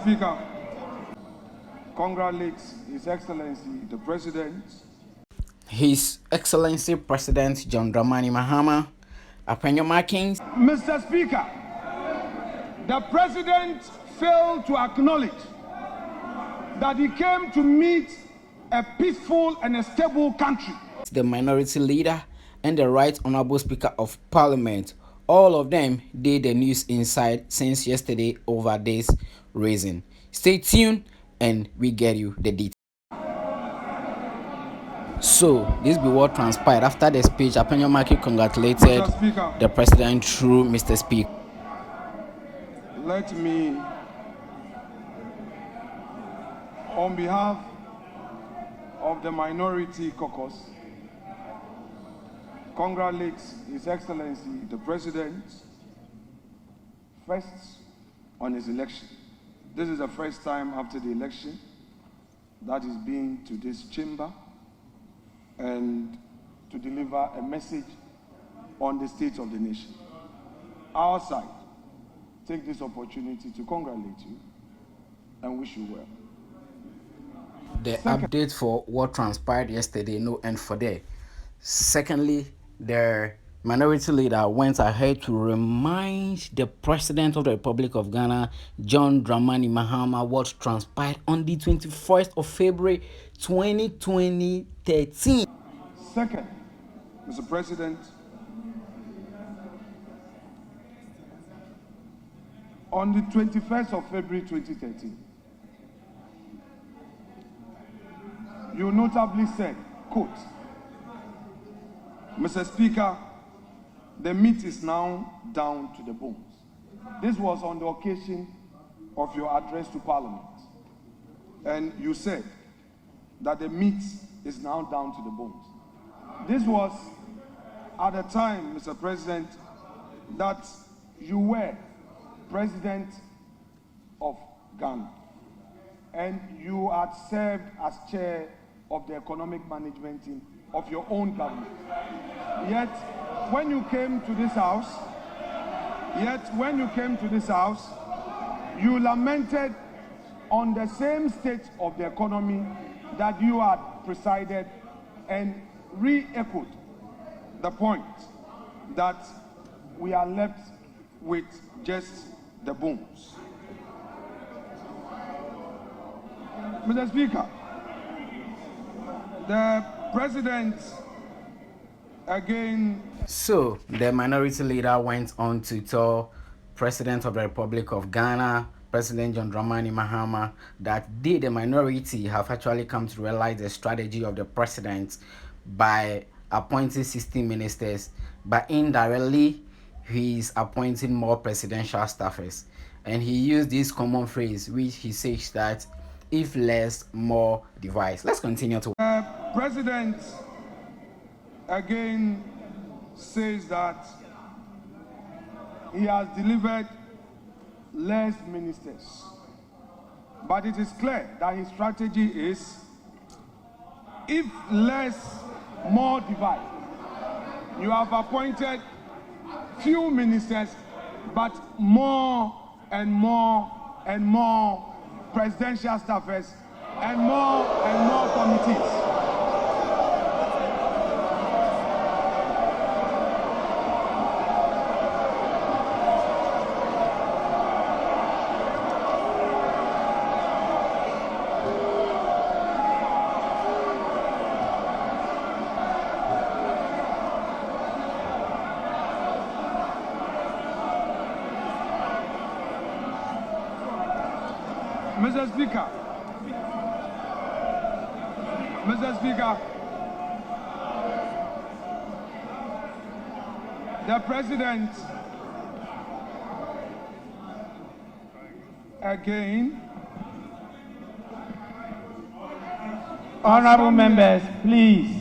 Speaker, congratulates His Excellency the President. His Excellency President John Mahama, Afenyo Markins. Mr. Speaker, the President failed to acknowledge that he came to meet a peaceful and a stable country. The minority leader and the Right Honorable Speaker of Parliament, all of them did the news inside since yesterday over this reason. Stay tuned and we get you the details. So this be what transpired after the speech. Afenyo Markins congratulated the President through Mr. Speaker. Let me, on behalf of the minority caucus, congratulate His Excellency the President first on his election. This is the first time after the election that he's been to this chamber and to deliver a message on the state of the nation. Our side take this opportunity to congratulate you and wish you well. The update for what transpired yesterday, no end for there. Secondly, the minority leader went ahead to remind the President of the Republic of Ghana, John Mahama, what transpired on the 21st of February 2013. Second, Mr. President, on the 21st of February 2013, you notably said, quote, Mr. Speaker, the meat is now down to the bones. This was on the occasion of your address to Parliament. And you said that the meat is now down to the bones. This was at the time, Mr. President, that you were President of Ghana. And you had served as chair of the economic management team of your own government. Yet, when you came to this house, you lamented on the same state of the economy that you had presided and re-echoed the point that we are left with just the bones. Mr. Speaker, the President again. So the minority leader went on to tell President of the Republic of Ghana, President John Mahama, that they, the minority, have actually come to realize the strategy of the president by appointing 16 ministers, but indirectly he is appointing more presidential staffers. And he used this common phrase which he says that if less, more device. Let's continue to. President again says that he has delivered less ministers. But it is clear that his strategy is if less, more divide. You have appointed few ministers, but more and more and more presidential staffers and more committees. Mr. Speaker, the President again. Honorable members, please.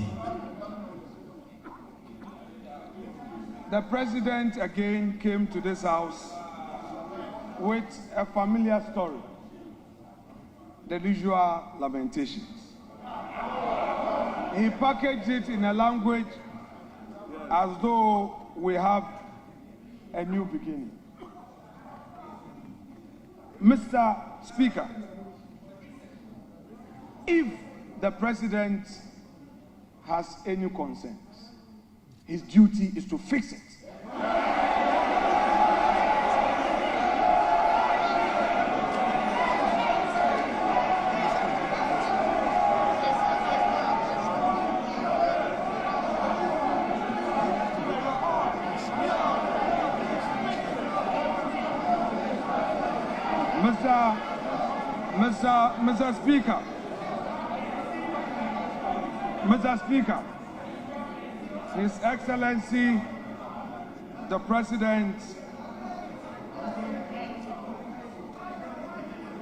The President again came to this house with a familiar story, the usual lamentations. He packaged it in a language as though we have a new beginning. Mr. Speaker, if the president has any concerns, his duty is to fix it. Mr. Speaker, His Excellency, the President,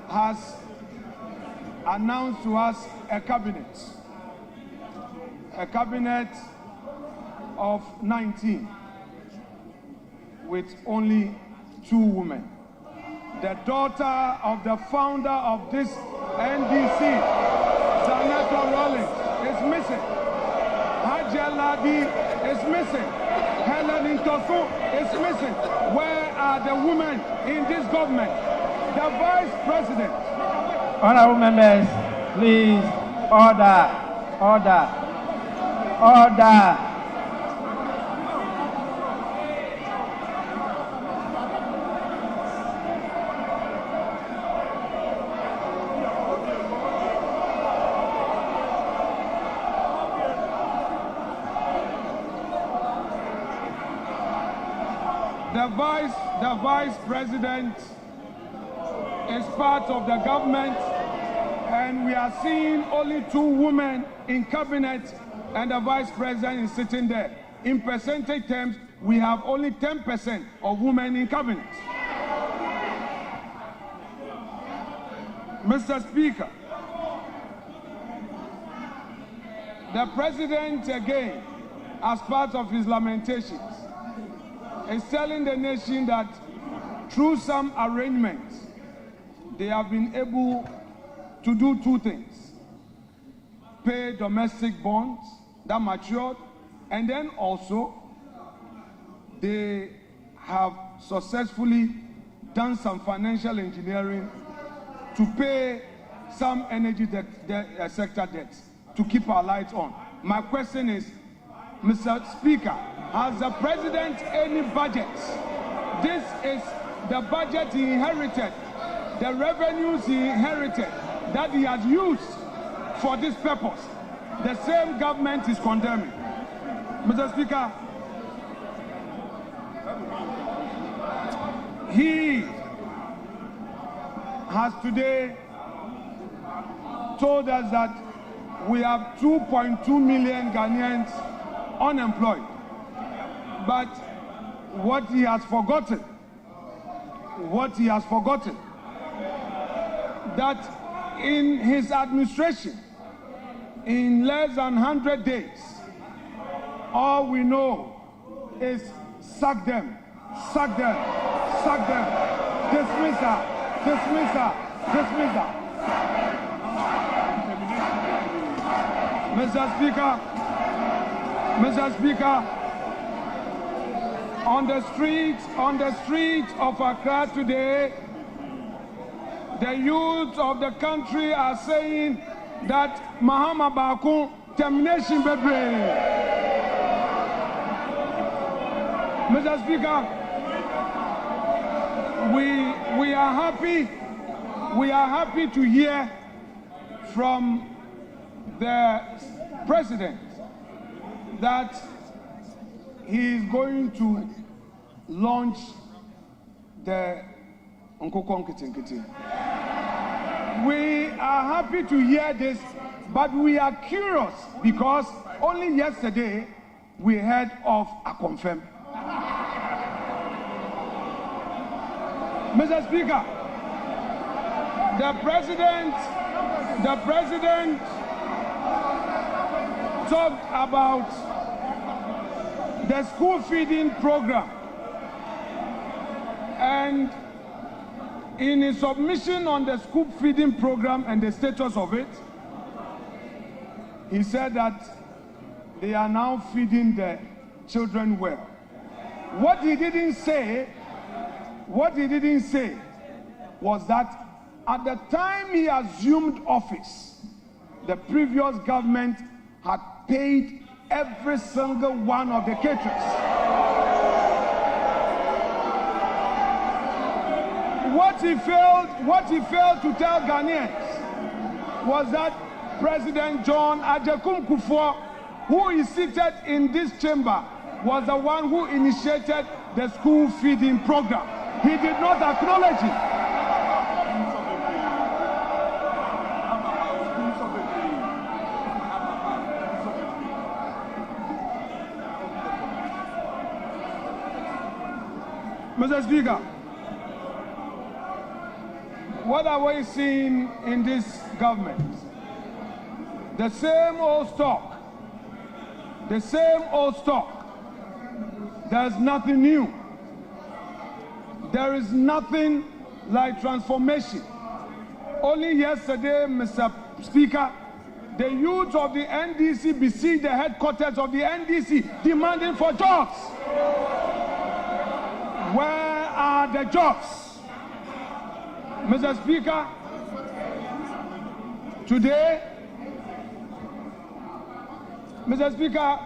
has announced to us a cabinet of 19 with only 2 women. The daughter of the founder of this NDC, Senator Rollins, is missing. Haja Ladi is missing. Helen Intosu is missing. Where are the women in this government? The Vice President. Honorable members, please, order. The Vice President is part of the government, and we are seeing only 2 women in cabinet, and the Vice President is sitting there. In percentage terms, we have only 10% of women in cabinet. Mr. Speaker, the President again, as part of his lamentations, is telling the nation that through some arrangements, they have been able to do 2 things. Pay domestic bonds that matured, and then also they have successfully done some financial engineering to pay some energy sector debts to keep our lights on. My question is, Mr. Speaker, has the President any budget? This is the budget he inherited, the revenues he inherited that he has used for this purpose. The same government is condemning. Mr. Speaker, he has today told us that we have 2.2 million Ghanaians unemployed. But what he has forgotten, that in his administration, in less than 100 days, all we know is sack them, dismiss her. Mr. Speaker, on the streets of Accra today, the youth of the country are saying that Mahama Baku termination bebre. Mr. Speaker, we are happy to hear from the President that he is going to launch the Nkokon Kitinkiti. We are happy to hear this, but we are curious because only yesterday we heard of a confirm. Mr. Speaker, the President talked about the school feeding program, and in his submission on the school feeding program and the status of it, he said that they are now feeding the children well. What he didn't say was that at the time he assumed office, the previous government had paid every single one of the caterers. What he failed to tell Ghanaians was that President John Mahama, who is seated in this chamber, was the one who initiated the school feeding program. He did not acknowledge it. Mr. Speaker, what are we seeing in this government? The same old stock. The same old stock. There's nothing new. There is nothing like transformation. Only yesterday, Mr. Speaker, the youth of the NDC besieged the headquarters of the NDC demanding for jobs. Where are the jobs? Mr. Speaker,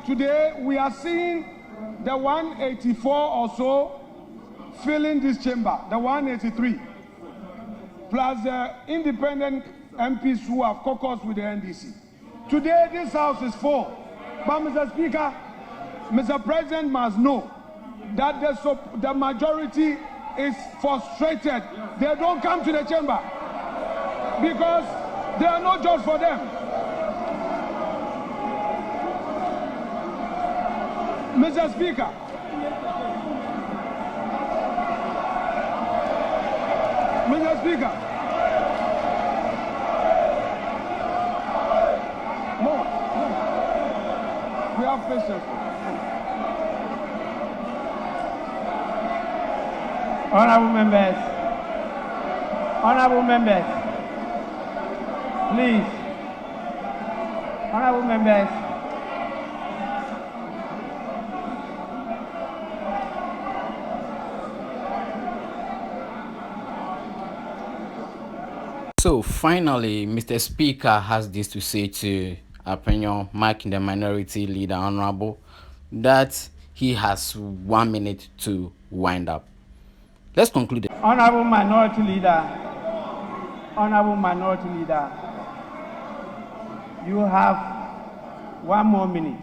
today we are seeing the 184 or so filling this chamber, the 183, plus the independent MPs who have caucused with the NDC. Today this house is full. But Mr. Speaker, Mr. President must know that the majority is frustrated. They don't come to the chamber because there are no jobs for them. Mr. Speaker, we have patience. Honorable members, please. Honorable members, So finally, Mr. Speaker has this to say to Afenyo Markins, the minority leader, Honorable, that he has 1 minute to wind up. Let's conclude. Honorable Minority Leader, you have 1 more minute.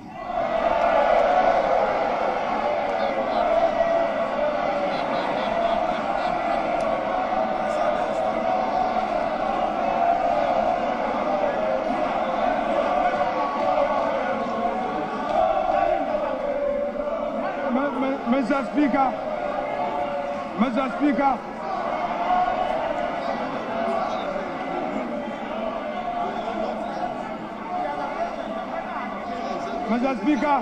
Mr. Speaker,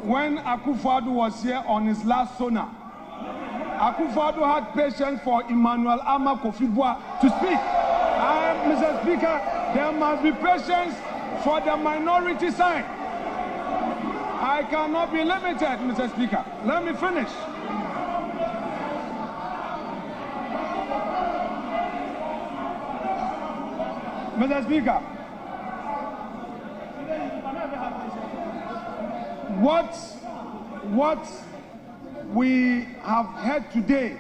when Akufo-Addo was here on his last sonar, Akufo-Addo had patience for Emmanuel Ama Kofi-Boa to speak. Mr. Speaker, there must be patience for the minority side. I cannot be limited, Mr. Speaker. Let me finish. Mr. Speaker, what we have heard today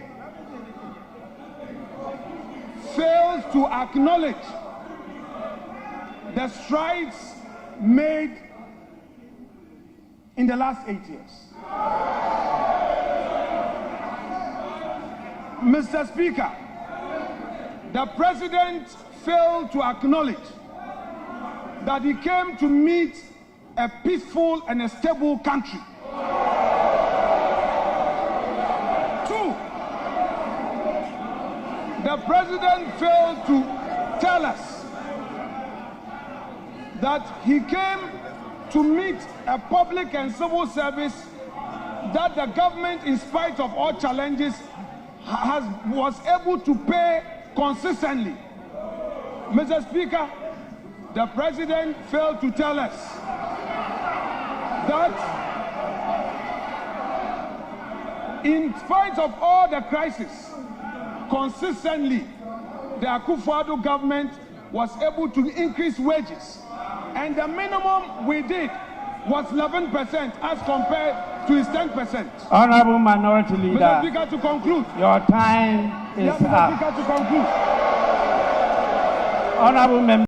fails to acknowledge the strides made in the last 8 years. Mr. Speaker, the President failed to acknowledge that he came to meet a peaceful and a stable country. 2, the President failed to tell us that he came to meet a public and civil service that the government, in spite of all challenges, was able to pay consistently. Mr. Speaker, the President failed to tell us that in spite of all the crisis, consistently, the Akufo-Addo government was able to increase wages, and the minimum we did was 11% as compared to his 10%. Honorable Minority Leader, Mr. Speaker, to conclude. your time is Yes, Mr. up. Speaker, to conclude. Honorable Member.